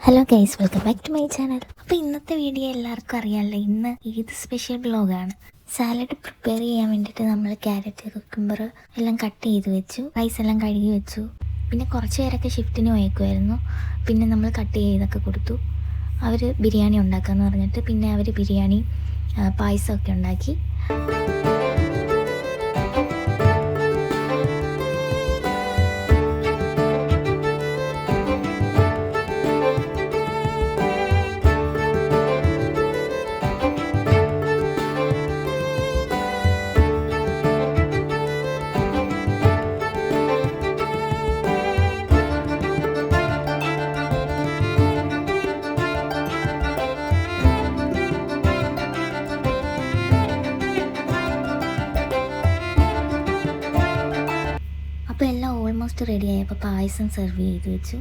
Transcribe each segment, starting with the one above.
Hello guys, welcome back to my channel. അപ്പോൾ ഇന്നത്തെ video എല്ലാവർക്കും അറിയാമല്ലോ, ഇന്ന് ഈദ് സ്പെഷ്യൽ വ്ളോഗാണ്. സാലഡ് പ്രിപ്പയർ ചെയ്യാൻ വേണ്ടിയിട്ട് നമ്മൾ ക്യാരറ്റ്, കുക്കുംബർ എല്ലാം കട്ട് ചെയ്ത് വെച്ചു, റൈസ് എല്ലാം കഴുകി വെച്ചു. പിന്നെ കുറച്ച് പേരൊക്കെ ഷിഫ്റ്റിന് പോയേക്കുമായിരുന്നു. പിന്നെ നമ്മൾ കട്ട് ചെയ്തൊക്കെ കൊടുത്തു. അവർ ബിരിയാണി ഉണ്ടാക്കാമെന്ന് പറഞ്ഞിട്ട് പിന്നെ അവർ ബിരിയാണി പായസമൊക്കെ ഉണ്ടാക്കി. അപ്പോൾ എല്ലാം ഓൾമോസ്റ്റ് റെഡിയായി. അപ്പോൾ പായസം സെർവ് ചെയ്ത് വെച്ചു.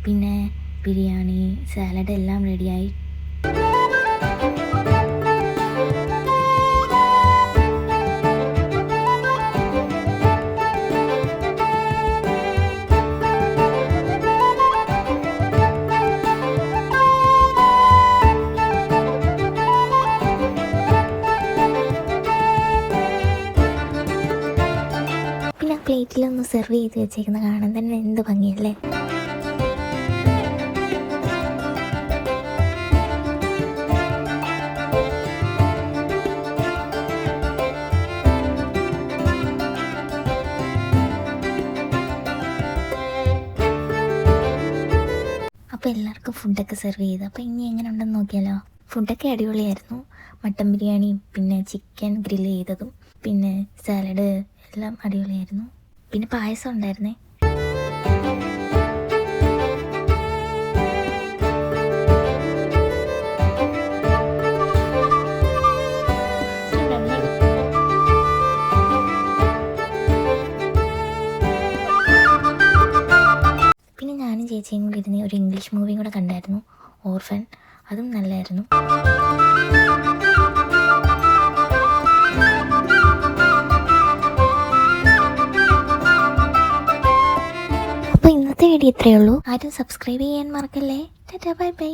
പിന്നെ ബിരിയാണി, സാലഡ് എല്ലാം റെഡിയായി. പ്ലേറ്റിലൊന്ന് സെർവ് ചെയ്ത് വെച്ചേക്കുന്ന കാണാൻ തന്നെ എന്ത് ഭംഗിയല്ലേ. അപ്പോൾ എല്ലാവർക്കും ഫുഡൊക്കെ സെർവ് ചെയ്തു. അപ്പോൾ ഇനി എങ്ങനെ ഉണ്ടെന്ന് നോക്കിയാലോ. ഫുഡൊക്കെ അടിപൊളിയായിരുന്നു. മട്ടൻ ബിരിയാണിയും പിന്നെ ചിക്കൻ ഗ്രില്ല് ചെയ്തതും പിന്നെ സാലഡ് എല്ലാം അടിപൊളിയായിരുന്നു. പിന്നെ പായസം ഉണ്ടായിരുന്നേ. പിന്നെ ഞാനും ചേച്ചിയും കൂടി ഇരുന്ന് ഒരു ഇംഗ്ലീഷ് മൂവിയും കൂടെ കണ്ടായിരുന്നു, ഓർഫൻ. അതും നല്ലായിരുന്നു. അപ്പോൾ ഇന്നത്തെ വീഡിയോ ഇത്രയേ ഉള്ളൂ. ആരും സബ്സ്ക്രൈബ് ചെയ്യാൻ മറക്കല്ലേ. Tata, bye bye.